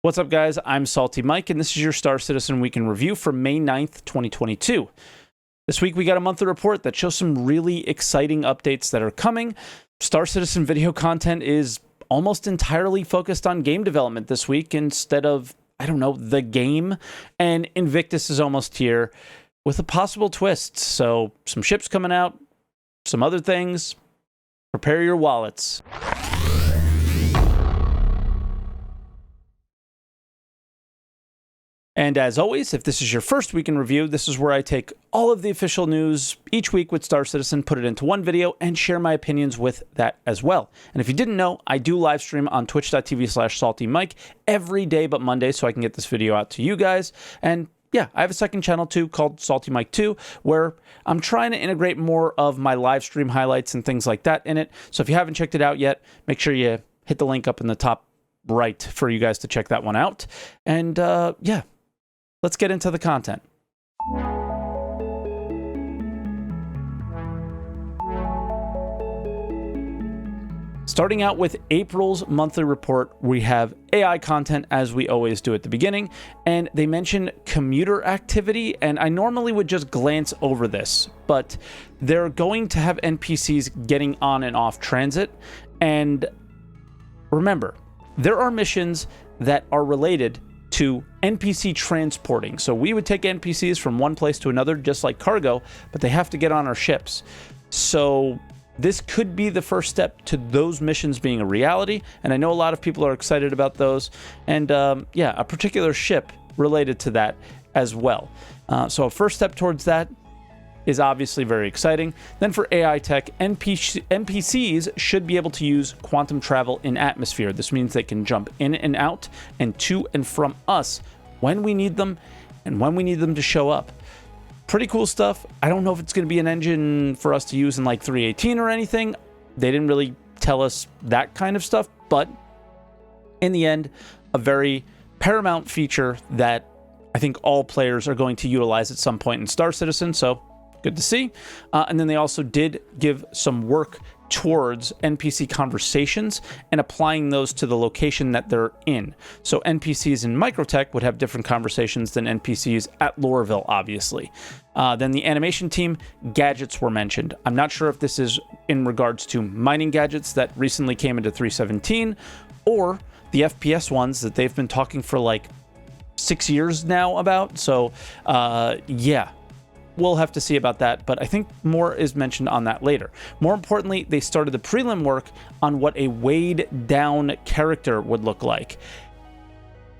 What's up, guys? I'm SaltEMike, and this is your Star Citizen Week in Review for May 9th, 2022. This week, we got a monthly report that shows some really exciting updates that are coming. Star Citizen video content is almost entirely focused on game development this week instead of, the game. And Invictus is almost here with a possible twist. So, some ships coming out, some other things. Prepare your wallets. And as always, if this is your first week in review, this is where I take all of the official news each week with Star Citizen, put it into one video, and share my opinions with that as well. And if you didn't know, I do live stream on twitch.tv/SaltEMike every day but Monday, so I can get this video out to you guys. And yeah, I have a second channel too called SaltEMike 2, where I'm trying to integrate more of my live stream highlights and things like that in it. So if you haven't checked it out yet, make sure you hit the link up in the top right for you guys to check that one out. And yeah. Let's get into the content. Starting out with April's monthly report, we have AI content as we always do at the beginning, and they mention commuter activity, and I normally would just glance over this, but they're going to have NPCs getting on and off transit, and remember, there are missions that are related to NPC transporting. So we would take NPCs from one place to another, just like cargo, but they have to get on our ships. So this could be the first step to those missions being a reality, and I know a lot of people are excited about those, and yeah, a particular ship related to that as well. So a first step towards that is obviously very exciting. Then for AI tech, NPCs should be able to use quantum travel in atmosphere. This means they can jump in and out and to and from us when we need them and when we need them to show up. Pretty cool stuff. I don't know if it's going to be an engine for us to use in like 3.18 or anything. They didn't really tell us that kind of stuff, but in the end, a very paramount feature that I think all players are going to utilize at some point in Star Citizen, so good to see. And then they also did give some work towards NPC Conversations and applying those to the location that they're in. So NPCs in Microtech would have different conversations than NPCs at Loreville, obviously. Then the animation team, gadgets were mentioned. I'm not sure if this is in regards to mining gadgets that recently came into 3.17 or the FPS ones that they've been talking for like 6 years now about. So yeah. We'll have to see about that, but I think more is mentioned on that later. More importantly, they started the prelim work on what a weighed down character would look like.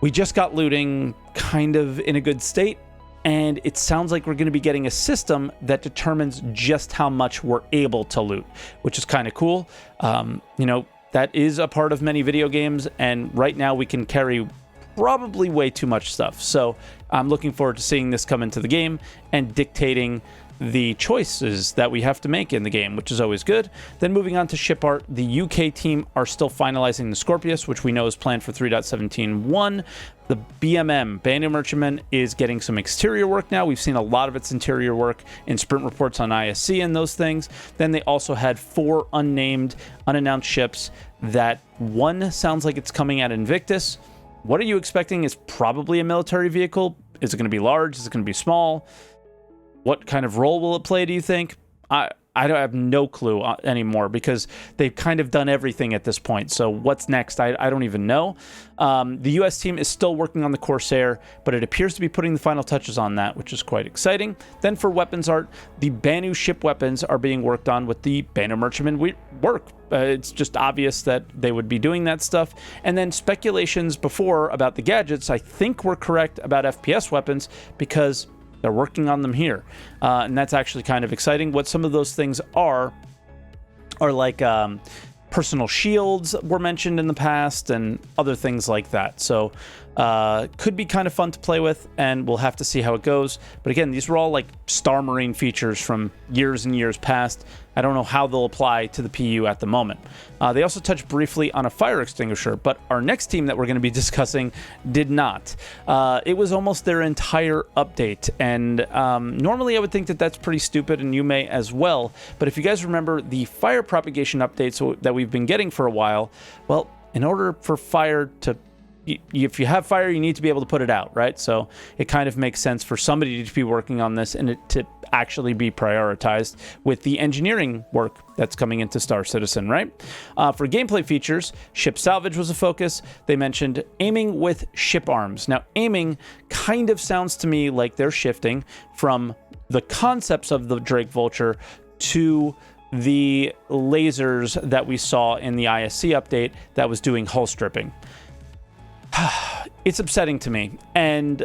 We just got looting kind of in a good state, and it sounds like we're going to be getting a system that determines just how much we're able to loot, which is kind of cool. That is a part of many video games, and right now we can carry probably way too much stuff. So I'm looking forward to seeing this come into the game and dictating the choices that we have to make in the game, which is always good. Then moving on to ship art, the UK team are still finalizing the Scorpius, which we know is planned for 3.17.1. The BMM, Bandit Merchantman, is getting some exterior work now. We've seen a lot of its interior work in sprint reports on ISC and those things. Then they also had 4 unnamed, unannounced ships that one sounds like it's coming at Invictus. What are you expecting? Is probably a military vehicle. Is it going to be large? Is it going to be small? What kind of role will it play, do you think? I have no clue anymore because they've kind of done everything at this point. So what's next? I don't even know. The US team is still working on the Corsair, but it appears to be putting the final touches on that, which is quite exciting. Then for weapons art, the Banu ship weapons are being worked on with the Banu Merchantman work. It's just obvious that they would be doing that stuff. And then speculations before about the gadgets, I think were correct about FPS weapons because they're working on them here. And that's actually kind of exciting. What some of those things are like personal shields were mentioned in the past and other things like that. So could be kind of fun to play with, and we'll have to see how it goes. But again, these were all like Star Marine features from years and years past. I don't know how they'll apply to the PU at the moment. They also touched briefly on a fire extinguisher, but our next team that we're going to be discussing did not. It was almost their entire update, and normally I would think that that's pretty stupid, and you may as well. But if you guys remember the fire propagation updates that we've been getting for a while, well, in order for fire to if you have fire, you need to be able to put it out, right? So it kind of makes sense for somebody to be working on this and it to actually be prioritized with the engineering work that's coming into Star Citizen, right? For gameplay features, ship salvage was a focus. They mentioned aiming with ship arms. Now, aiming kind of sounds to me like they're shifting from the concepts of the Drake Vulture to the lasers that we saw in the ISC update that was doing hull stripping. It's upsetting to me, and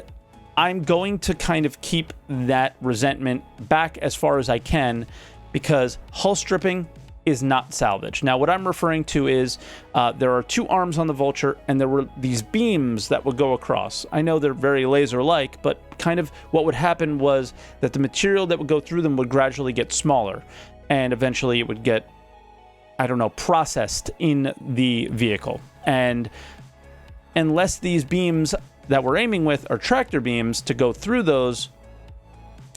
I'm going to kind of keep that resentment back as far as I can, because hull stripping is not salvage. Now, what I'm referring to is there are two arms on the Vulture, and there were these beams that would go across. I know they're very laser-like, but kind of what would happen was that the material that would go through them would gradually get smaller, and eventually it would get, I don't know, processed in the vehicle. And unless these beams that we're aiming with are tractor beams to go through those,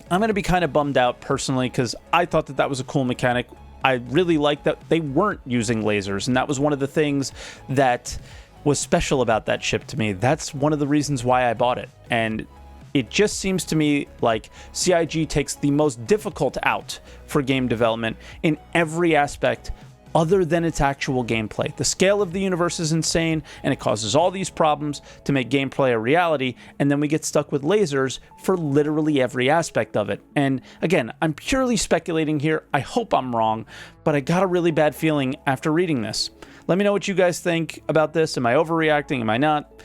I'm going to be kind of bummed out personally, because I thought that was a cool mechanic. I really liked that they weren't using lasers, and that was one of the things that was special about that ship to me. That's one of the reasons why I bought it. And it just seems to me like CIG takes the most difficult out for game development in every aspect other than its actual gameplay. The scale of the universe is insane, and it causes all these problems to make gameplay a reality, and then we get stuck with lasers for literally every aspect of it. And again, I'm purely speculating here. I hope I'm wrong, but I got a really bad feeling after reading this. Let me know what you guys think about this. Am I overreacting? Am I not?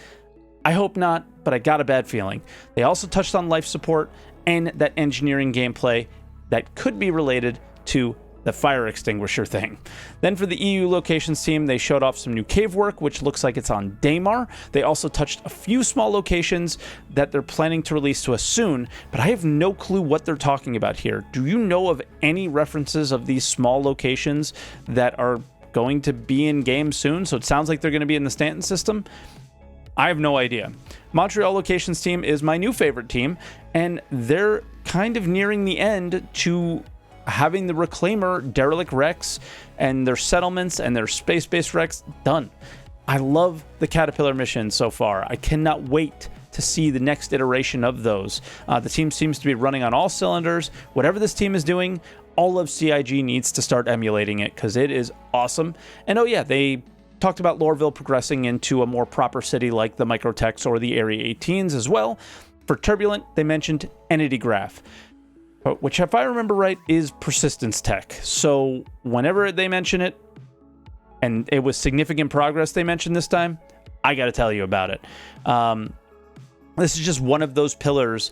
I hope not, but I got a bad feeling. They also touched on life support and that engineering gameplay that could be related to the fire extinguisher thing. Then for the EU locations team, they showed off some new cave work, which looks like it's on Daymar. They also touched a few small locations that they're planning to release to us soon, but I have no clue what they're talking about here. Do you know of any references of these small locations that are going to be in game soon? So it sounds like they're going to be in the Stanton system. I have no idea. Montreal locations team is my new favorite team, and they're kind of nearing the end to having the Reclaimer derelict wrecks and their settlements and their space-based wrecks done. I love the Caterpillar mission so far. I cannot wait to see the next iteration of those. The team seems to be running on all cylinders. Whatever this team is doing, all of CIG needs to start emulating it, because it is awesome. And oh yeah, they talked about Loreville progressing into a more proper city like the Microtechs or the Area 18s as well. For Turbulent, they mentioned Entity Graph, which, if I remember right, is persistence tech. So whenever they mention it, and it was significant progress they mentioned this time, I got to tell you about it. This is just one of those pillars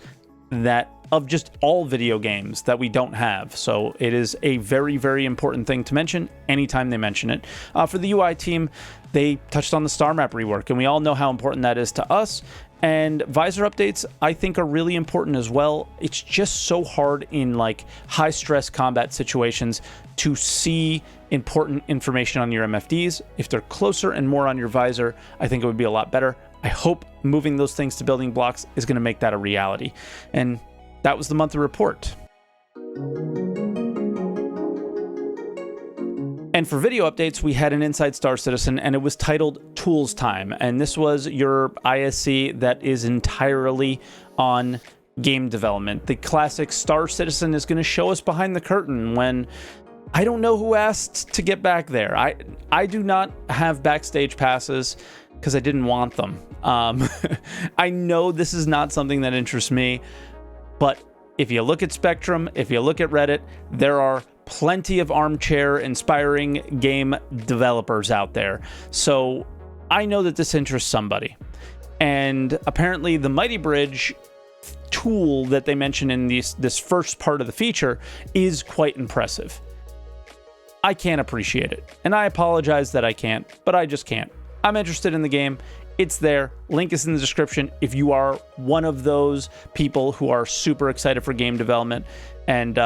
that of just all video games that we don't have. So it is a very, very important thing to mention anytime they mention it. For the UI team, they touched on the star map rework, and we all know how important that is to us. And visor updates, I think, are really important as well. It's just so hard in like high stress combat situations to see important information on your MFDs. If they're closer and more on your visor, I think it would be a lot better. I hope moving those things to building blocks is going to make that a reality. And that was the monthly report. And for video updates, we had an Inside Star Citizen, and it was titled Tools Time. And this was your ISC that is entirely on game development. The classic Star Citizen is going to show us behind the curtain when I don't know who asked to get back there. I do not have backstage passes because I didn't want them. I know this is not something that interests me, but if you look at Spectrum, if you look at Reddit, there are plenty of armchair inspiring game developers out there. So I know that this interests somebody. And apparently the Mighty Bridge tool that they mentioned in this first part of the feature is quite impressive. I can't appreciate it, and I apologize that I can't, but I just can't. I'm interested in the game. It's there. Link is in the description if you are one of those people who are super excited for game development. And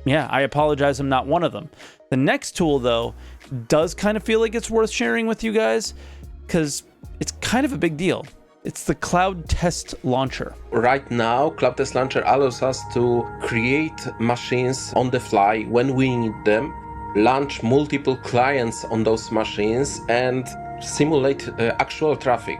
yeah, I apologize I'm not one of them. The next tool, though, does kind of feel like it's worth sharing with you guys because it's kind of a big deal. It's the Cloud Test Launcher. Right now, Cloud Test Launcher allows us to create machines on the fly when we need them, launch multiple clients on those machines, and simulate actual traffic.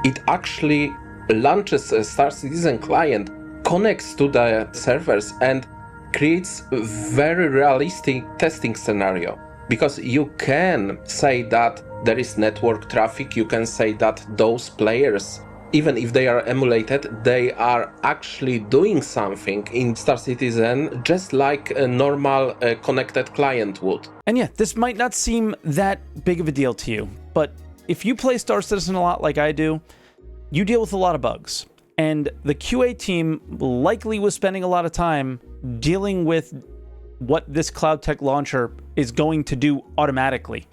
It actually launches a Star Citizen client, connects to the servers, and creates a very realistic testing scenario. Because you can say that there is network traffic, you can say that those players, even if they are emulated, they are actually doing something in Star Citizen, just like a normal connected client would. And yeah, this might not seem that big of a deal to you, but if you play Star Citizen a lot like I do, you deal with a lot of bugs. And the QA team likely was spending a lot of time dealing with what this Cloud Tech launcher is going to do automatically.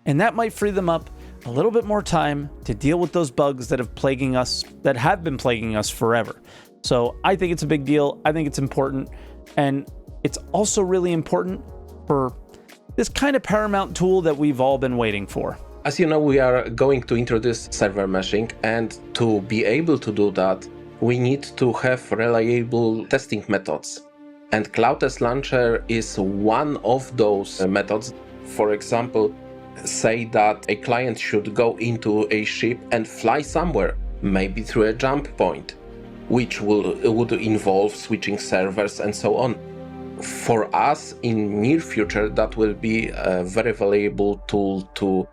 And that might free them up a little bit more time to deal with those bugs that have been plaguing us forever. So I think it's a big deal. I think it's important. And it's also really important for this kind of Paramount tool that we've all been waiting for. As you know, we are going to introduce server meshing, and to be able to do that, we need to have reliable testing methods. And Cloud Test Launcher is one of those methods. For example, say that a client should go into a ship and fly somewhere, maybe through a jump point, which would involve switching servers and so on. For us, in near future, that will be a very valuable tool to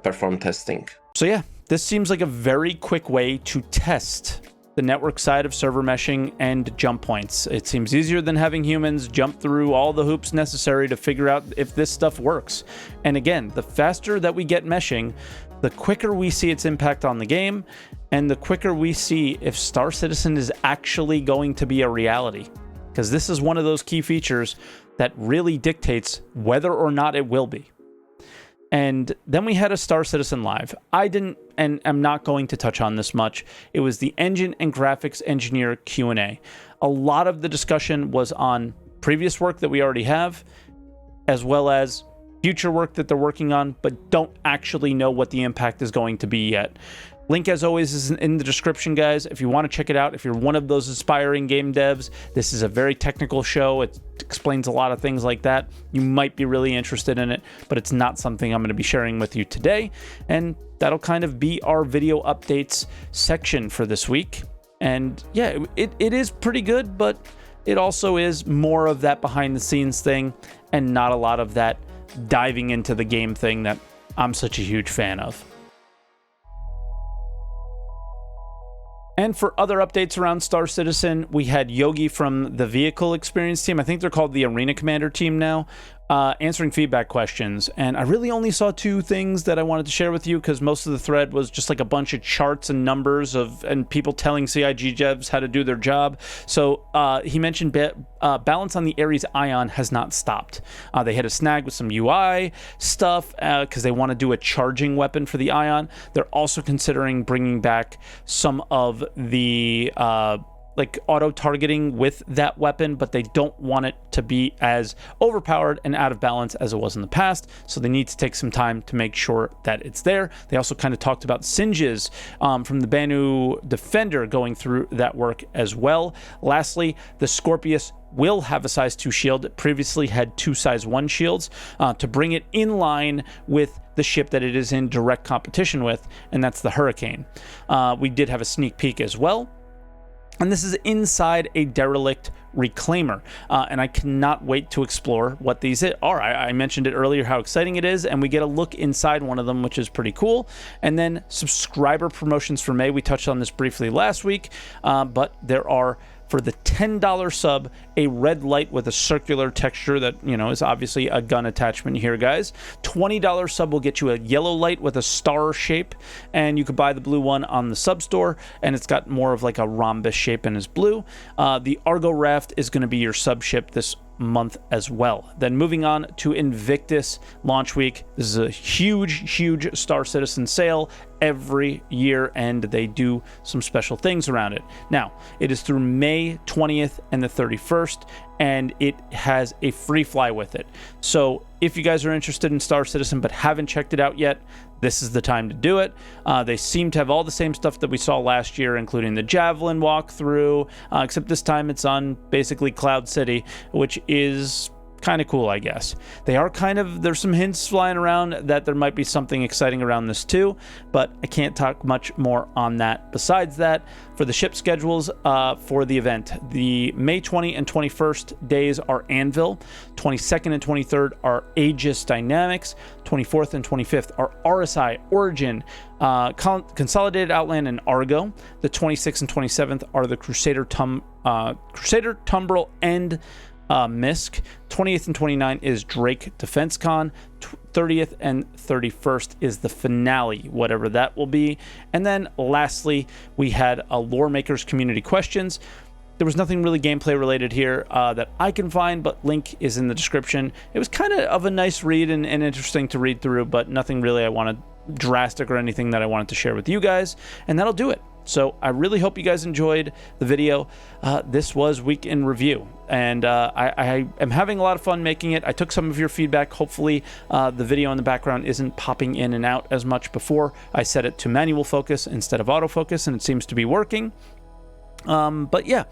perform testing. So yeah, this seems like a very quick way to test the network side of server meshing and jump points. It seems easier than having humans jump through all the hoops necessary to figure out if this stuff works. And again, the faster that we get meshing, the quicker we see its impact on the game, and the quicker we see if Star Citizen is actually going to be a reality. Because this is one of those key features that really dictates whether or not it will be. And then we had a Star Citizen Live. I didn't, and I'm not going to touch on this much. It was the engine and graphics engineer Q&A. A lot of the discussion was on previous work that we already have, as well as future work that they're working on, but don't actually know what the impact is going to be yet. Link, as always, is in the description, guys. If you want to check it out, if you're one of those aspiring game devs, this is a very technical show. It explains a lot of things like that. You might be really interested in it, but it's not something I'm going to be sharing with you today. And that'll kind of be our video updates section for this week. And yeah, it is pretty good, but it also is more of that behind the scenes thing and not a lot of that diving into the game thing that I'm such a huge fan of. And for other updates around Star Citizen, we had Yogi from the Vehicle Experience team. I think they're called the Arena Commander team now, answering feedback questions. And I really only saw two things that I wanted to share with you because most of the thread was just like a bunch of charts and numbers and people telling CIG devs how to do their job. So he mentioned balance on the Ares Ion has not stopped. They had a snag with some UI stuff because they want to do a charging weapon for the Ion. They're also considering bringing back some of the like auto targeting with that weapon, but they don't want it to be as overpowered and out of balance as it was in the past. So they need to take some time to make sure that it's there. They also kind of talked about singes from the Banu Defender going through that work as well. Lastly, the Scorpius will have a size 2 shield. It previously had 2 size 1 shields to bring it in line with the ship that it is in direct competition with, and that's the Hurricane. We did have a sneak peek as well. And this is inside a derelict reclaimer. And I cannot wait to explore what these are. I mentioned it earlier how exciting it is, and we get a look inside one of them, which is pretty cool. And then subscriber promotions for May. We touched on this briefly last week, but there are, for the $10 sub, a red light with a circular texture that, you know, is obviously a gun attachment here, guys. $20 sub will get you a yellow light with a star shape, and you could buy the blue one on the sub store, and it's got more of like a rhombus shape and is blue. The Argo Raft is going to be your sub ship this month as well. Then moving on to Invictus launch week. This is a huge Star Citizen sale every year, and they do some special things around it. Now, it is through May 20th and the 31st, and it has a free fly with it. So if you guys are interested in Star Citizen but haven't checked it out yet, this is the time to do it. They seem to have all the same stuff that we saw last year, including the Javelin walkthrough, except this time it's on basically Cloud City, which is kind of cool, I guess. There's some hints flying around that there might be something exciting around this too, but I can't talk much more on that. Besides that, for the ship schedules for the event, the May 20 and 21st days are Anvil, 22nd and 23rd are Aegis Dynamics, 24th and 25th are RSI, Origin, Consolidated Outland, and Argo. The 26th and 27th are the Crusader Tumbril and Misk. 20th and 29th is Drake Defense Con. 30th and 31st is the finale, whatever that will be. And then lastly, we had a Loremakers community questions. There was nothing really gameplay related here that I can find, but link is in the description. It was kind of a nice read and interesting to read through, but nothing really I wanted drastic or anything that I wanted to share with you guys. And that'll do it. So I really hope you guys enjoyed the video. This was Week in Review, and I am having a lot of fun making it. I took some of your feedback. Hopefully the video in the background isn't popping in and out as much before. I set it to manual focus instead of autofocus, and it seems to be working. But yeah,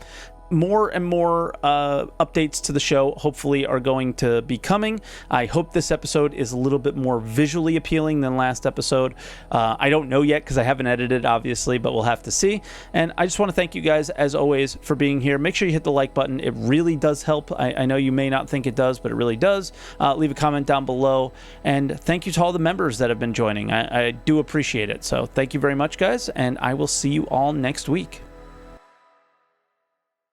more and more updates to the show hopefully are going to be coming. I hope this episode is a little bit more visually appealing than last episode. I don't know yet because I haven't edited, obviously, but we'll have to see. And I just want to thank you guys, as always, for being here. Make sure you hit the like button. It really does help. I know you may not think it does, but it really does. Leave a comment down below. And thank you to all the members that have been joining. I do appreciate it. So thank you very much, guys, and I will see you all next week.